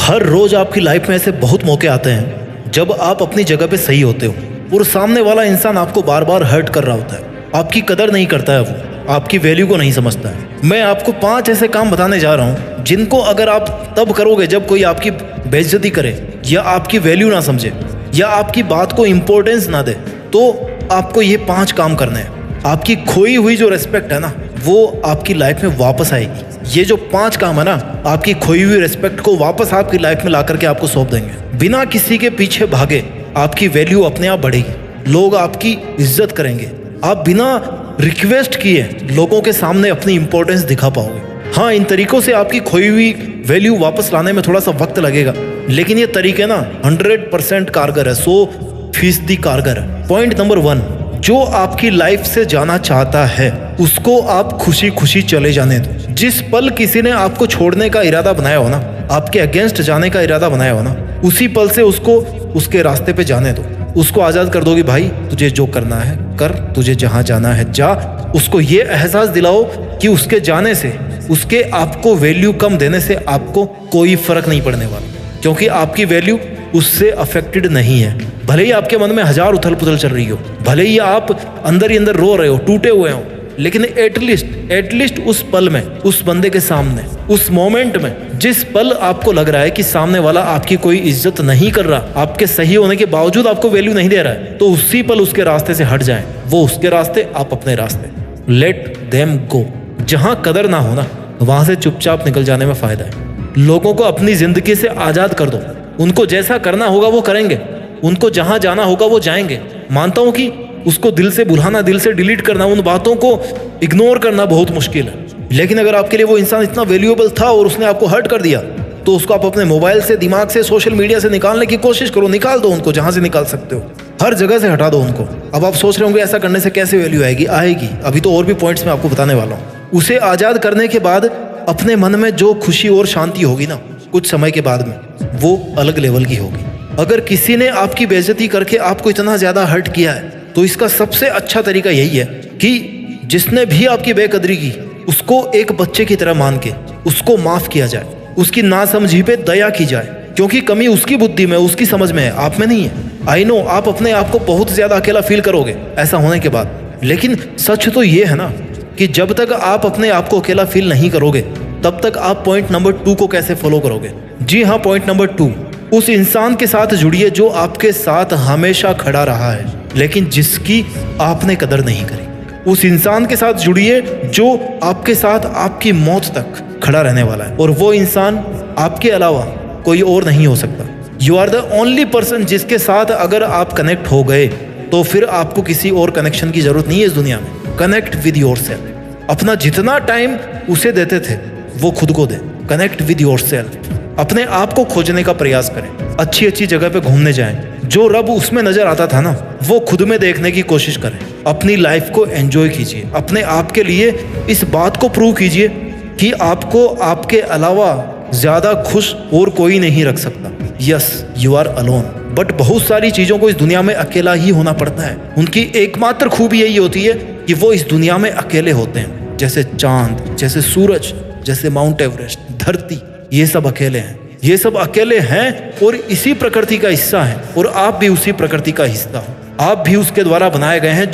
हर रोज आपकी लाइफ में ऐसे बहुत मौके आते हैं जब आप अपनी जगह पे सही होते हो और सामने वाला इंसान आपको बार बार हर्ट कर रहा होता है, आपकी कदर नहीं करता है, वो आपकी वैल्यू को नहीं समझता है। मैं आपको 5 ऐसे काम बताने जा रहा हूँ जिनको अगर आप तब करोगे जब कोई आपकी बेइज्जती करे या आपकी वैल्यू ना समझे या आपकी बात को इम्पोर्टेंस ना दे, तो आपको ये 5 काम करने हैं। आपकी खोई हुई जो रिस्पेक्ट है ना, वो आपकी लाइफ में वापस आएगी। ये जो 5 काम है ना, आपकी खोई हुई रिस्पेक्ट को वापस आपकी लाइफ में ला करके आपको सौंप देंगे। बिना किसी के पीछे भागे आपकी वैल्यू अपने आप बढ़ेगी, लोग आपकी इज्जत करेंगे। आप बिना रिक्वेस्ट किए लोगों के सामने अपनी इंपॉर्टेंस दिखा पाओगे। हाँ, इन तरीकों से आपकी खोई हुई वैल्यू वापस लाने में थोड़ा सा वक्त लगेगा, लेकिन ये तरीके ना 100% कारगर है, 100% कारगर है। पॉइंट नंबर 1, जो आपकी लाइफ से जाना चाहता है उसको आप खुशी खुशी चले जाने दो। जिस पल किसी ने आपको छोड़ने का इरादा बनाया हो ना, आपके अगेंस्ट जाने का इरादा बनाया हो ना, उसी पल से उसको उसके रास्ते पे जाने दो। उसको आज़ाद कर दो कि भाई तुझे जो करना है कर, तुझे जहाँ जाना है जा। उसको ये एहसास दिलाओ कि उसके जाने से, उसके आपको वैल्यू कम देने से आपको कोई फर्क नहीं पड़ने वाला, क्योंकि आपकी वैल्यू उससे अफेक्टेड नहीं है। भले ही आपके मन में 1000 उथल पुथल चल रही हो, भले ही आप अंदर ही अंदर रो रहे हो, टूटे हुए हो, लेकिन एटलीस्ट उस पल में, उस बंदे के सामने, उस मोमेंट में, जिस पल आपको लग रहा है कि सामने वाला आपकी कोई इज्जत नहीं कर रहा, आपके सही होने के बावजूद आपको वैल्यू नहीं दे रहा है, तो उसी पल उसके रास्ते से हट जाएं। वो उसके रास्ते, आप अपने रास्ते। Let them go. जहां कदर ना हो ना, वहां से चुपचाप निकल जाने में फायदा है। लोगों को अपनी जिंदगी से आजाद कर दो। उनको जैसा करना होगा वो करेंगे, उनको जहां जाना होगा वो जाएंगे। मानता हूं कि उसको दिल से भुलाना, दिल से डिलीट करना, उन बातों को इग्नोर करना बहुत मुश्किल है, लेकिन अगर आपके लिए वो इंसान इतना वैल्यूएबल था और उसने आपको हर्ट कर दिया, तो उसको आप अपने मोबाइल से, दिमाग से, सोशल मीडिया से निकालने की कोशिश करो। निकाल दो उनको, जहां से निकाल सकते हो, हर जगह से हटा दो उनको। अब आप सोच रहे होंगे ऐसा करने से कैसे वैल्यू आएगी? आएगी। अभी तो और भी पॉइंट्स मैं आपको बताने वाला हूँ। उसे आजाद करने के बाद अपने मन में जो खुशी और शांति होगी ना, कुछ समय के बाद में, वो अलग लेवल की होगी। अगर किसी ने आपकी बेइज्जती करके आपको इतना ज्यादा हर्ट किया है, तो इसका सबसे अच्छा तरीका यही है कि जिसने भी आपकी बेकदरी की, उसको एक बच्चे की तरह मान के उसको माफ किया जाए, उसकी नासमझी पे दया की जाए, क्योंकि कमी उसकी बुद्धि में, उसकी समझ में है, आप में नहीं है। आई नो आप अपने आप को बहुत ज्यादा अकेला फील करोगे ऐसा होने के बाद, लेकिन सच तो ये है ना कि जब तक आप अपने आप को अकेला फील नहीं करोगे, तब तक आप पॉइंट नंबर 2 को कैसे फॉलो करोगे? जी हाँ, पॉइंट नंबर 2, उस इंसान के साथ जुड़िए जो आपके साथ हमेशा खड़ा रहा है, लेकिन जिसकी आपने कदर नहीं करी। उस इंसान के साथ जुड़िए जो आपके साथ आपकी मौत तक खड़ा रहने वाला है, और वो इंसान आपके अलावा कोई और नहीं हो सकता। You are the only person जिसके साथ अगर आप कनेक्ट हो गए, तो फिर आपको किसी और कनेक्शन की जरूरत नहीं है इस दुनिया में। Connect with yourself. अपना जितना टाइम उसे देते थे वो खुद को दे। Connect with yourself. अपने आप को खोजने का प्रयास करें, अच्छी अच्छी जगह पे घूमने जाएं। जो रब उसमें नजर आता था ना, वो खुद में देखने की कोशिश करें। अपनी लाइफ को एंजॉय कीजिए। अपने आप के लिए इस बात को प्रूव कीजिए कि आपको आपके अलावा ज्यादा खुश और कोई नहीं रख सकता। Yes, you are alone, but बहुत सारी चीजों को इस दुनिया में अकेला ही होना पड़ता है। उनकी एकमात्र खूबी यही होती है कि वो इस दुनिया में अकेले होते हैं। जैसे चांद, जैसे सूरज, जैसे माउंट एवरेस्ट, धरती, ये सब अकेले हैं। ये सब अकेले हैं और इसी प्रकृति का हिस्सा है, और आप भी उसी प्रकृति का हिस्सा हो। आप भी उसके द्वारा बनाए गए हैं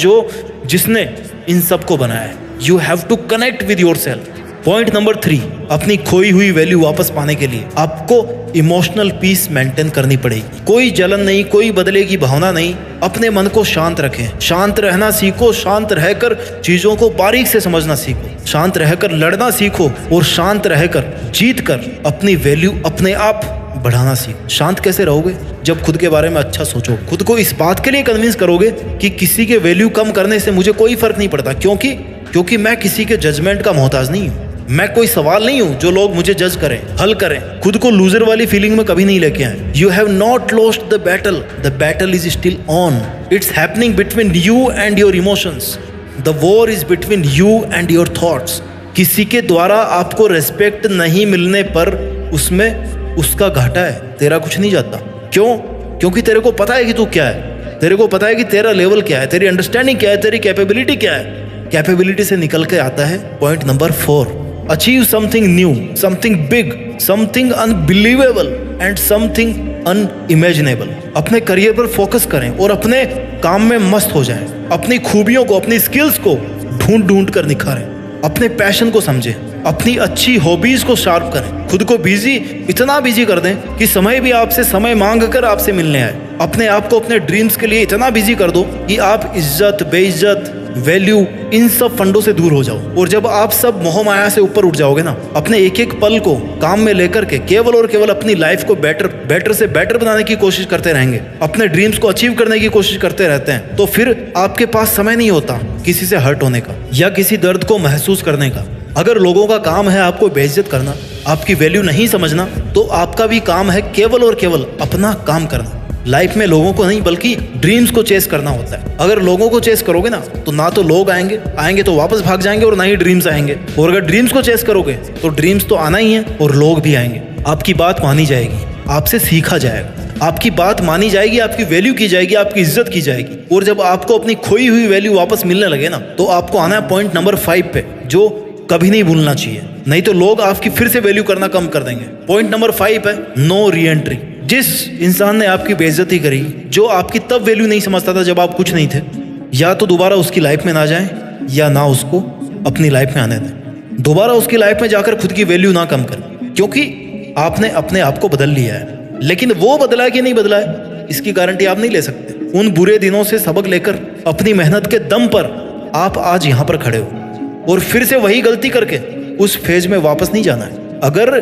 जिसने इन सब को बनाया है। You have to connect with yourself. Point number 3, अपनी खोई हुई वैल्यू वापस पाने के लिए आपको इमोशनल पीस मेंटेन करनी पड़ेगी। कोई जलन नहीं, कोई बदले की भावना नहीं। अपने मन को शांत रखें, शांत रहना सीखो। शांत रहकर चीजों को बारीक से समझना सीखो, शांत रहकर लड़ना सीखो, और शांत रहकर जीत कर अपनी वैल्यू अपने आप बढ़ाना सीखो। शांत कैसे रहोगे? जब खुद के बारे में अच्छा सोचो, खुद को इस बात के लिए कन्विंस करोगे कि किसी के वैल्यू कम करने से मुझे कोई फर्क नहीं पड़ता, क्योंकि मैं किसी के जजमेंट का मोहताज नहीं हूँ। मैं कोई सवाल नहीं हूं जो लोग मुझे जज करें, हल करें। खुद को लूजर वाली फीलिंग में कभी नहीं लेके आए। You have not lost the battle is still on. It's happening between you and your emotions. The war is between you and your thoughts. किसी के द्वारा आपको रेस्पेक्ट नहीं मिलने पर उसमें उसका घाटा है, तेरा कुछ नहीं जाता। क्यों? क्योंकि तेरे को पता है कि तू क्या है, तेरे को पता है कि तेरा लेवल क्या है, तेरी अंडरस्टैंडिंग क्या है, तेरी कैपेबिलिटी क्या है। कैपेबिलिटी से निकल के आता है point number 4, achieve something new, something big something unbelievable and something unimaginable. अपने करियर पर फोकस करें और अपने काम में मस्त हो जाएं। अपनी खूबियों को, अपनी स्किल्स को ढूंढ ढूंढ कर निखारें। अपने पैशन को समझें, अपनी अच्छी हॉबीज को शार्प करें। खुद को बिजी, इतना बिजी कर दें कि समय भी आपसे समय मांग कर आपसे मिलने आए। अपने आप को अपने ड्रीम्स के लिए इतना बिजी कर दो कि आप इज्जत, बेइज्जत, वैल्यू, इन सब फंडों से दूर हो जाओ। और जब आप सब मोह माया से ऊपर उठ जाओगे ना, अपने एक एक पल को काम में लेकर के केवल और केवल अपनी लाइफ को बेटर से बेटर बनाने की कोशिश करते रहेंगे, अपने ड्रीम्स को अचीव करने की कोशिश करते रहते हैं, तो फिर आपके पास समय नहीं होता किसी से हर्ट होने का या किसी दर्द को महसूस करने का। अगर लोगों का काम है आपको बेइज्जत करना, आपकी वैल्यू नहीं समझना, तो आपका भी काम है केवल और केवल अपना काम करना। लाइफ में लोगों को नहीं बल्कि ड्रीम्स को चेस करना होता है। अगर लोगों को चेस करोगे ना तो लोग आएंगे तो वापस भाग जाएंगे, और ना ही ड्रीम्स आएंगे। और अगर ड्रीम्स को चेस करोगे तो ड्रीम्स तो आना ही है और लोग भी आएंगे। आपकी बात मानी जाएगी, आपसे सीखा जाएगा, आपकी बात मानी जाएगी, आपकी वैल्यू की जाएगी, आपकी इज्जत की जाएगी। और जब आपको अपनी खोई हुई वैल्यू वापस मिलने लगे ना, तो आपको आना है पॉइंट नंबर 5 पे, जो कभी नहीं भूलना चाहिए, नहीं तो लोग आपकी फिर से वैल्यू करना कम कर देंगे। पॉइंट नंबर 5 है नो री एंट्री। जिस इंसान ने आपकी बेइज्जती करी, जो आपकी तब वैल्यू नहीं समझता था जब आप कुछ नहीं थे, या तो दोबारा उसकी लाइफ में ना जाएं या ना उसको अपनी लाइफ में आने दें। दोबारा उसकी लाइफ में जाकर खुद की वैल्यू ना कम करें, क्योंकि आपने अपने आप को बदल लिया है। लेकिन वो बदला है कि नहीं बदला है, इसकी गारंटी आप नहीं ले सकते। उन बुरे दिनों से सबक लेकर अपनी मेहनत के दम पर आप आज यहाँ पर खड़े हो, और फिर से वही गलती करके उस फेज में वापस नहीं जाना है। अगर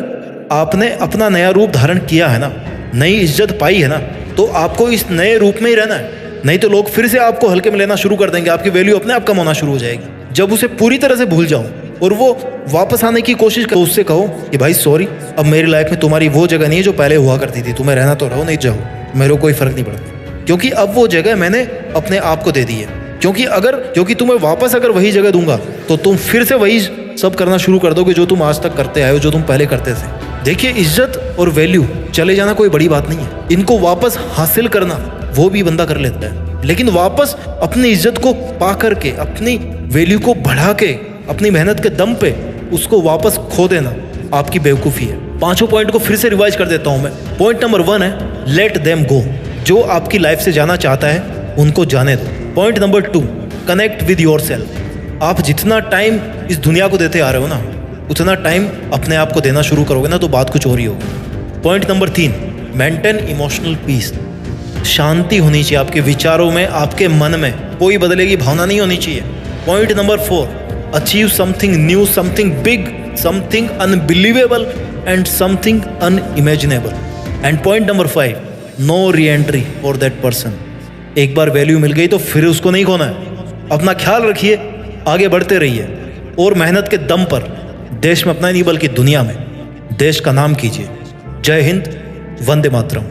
आपने अपना नया रूप धारण किया है ना, नई इज्जत पाई है ना, तो आपको इस नए रूप में ही रहना है। नहीं तो लोग फिर से आपको हल्के में लेना शुरू कर देंगे, आपकी वैल्यू अपने आप कम होना शुरू हो जाएगी। जब उसे पूरी तरह से भूल जाओ और वो वापस आने की कोशिश करो, उससे कहो कि भाई सॉरी, अब मेरी लाइफ में तुम्हारी वो जगह नहीं है जो पहले हुआ करती थी। तुम्हें रहना तो रहो, नहीं जाओ, मेरे को कोई फर्क नहीं पड़ता, क्योंकि अब वो जगह मैंने अपने आप को दे दी है। क्योंकि तुम्हें वापस अगर वही जगह दूंगा तो तुम फिर से वही सब करना शुरू कर दोगे जो तुम आज तक करते आए हो, जो तुम पहले करते थे। देखिए, इज्जत और वैल्यू चले जाना कोई बड़ी बात नहीं है। इनको वापस हासिल करना वो भी बंदा कर लेता है, लेकिन वापस अपनी इज्जत को पा करके, अपनी वैल्यू को बढ़ा के, अपनी मेहनत के दम पे उसको वापस खो देना आपकी बेवकूफ़ी है। 5 पॉइंट को फिर से रिवाइज कर देता हूँ मैं। पॉइंट नंबर 1 है लेट देम गो। जो आपकी लाइफ से जाना चाहता है उनको जाने दो। Point number 2, connect with your self. आप जितना टाइम इस दुनिया को देते आ रहे हो ना, उतना टाइम अपने आप को देना शुरू करोगे ना, तो बात कुछ और ही होगी। Point number 3, maintain emotional peace. शांति होनी चाहिए आपके विचारों में, आपके मन में कोई बदले की भावना नहीं होनी चाहिए। Point number 4, achieve something new, something big, something unbelievable and something unimaginable. And point number 5, no reentry for that person. एक बार वैल्यू मिल गई तो फिर उसको नहीं खोना है। अपना ख्याल रखिए, आगे बढ़ते रहिए, और मेहनत के दम पर देश में अपना नहीं बल्कि दुनिया में देश का नाम कीजिए। जय हिंद, वंदे मातरम।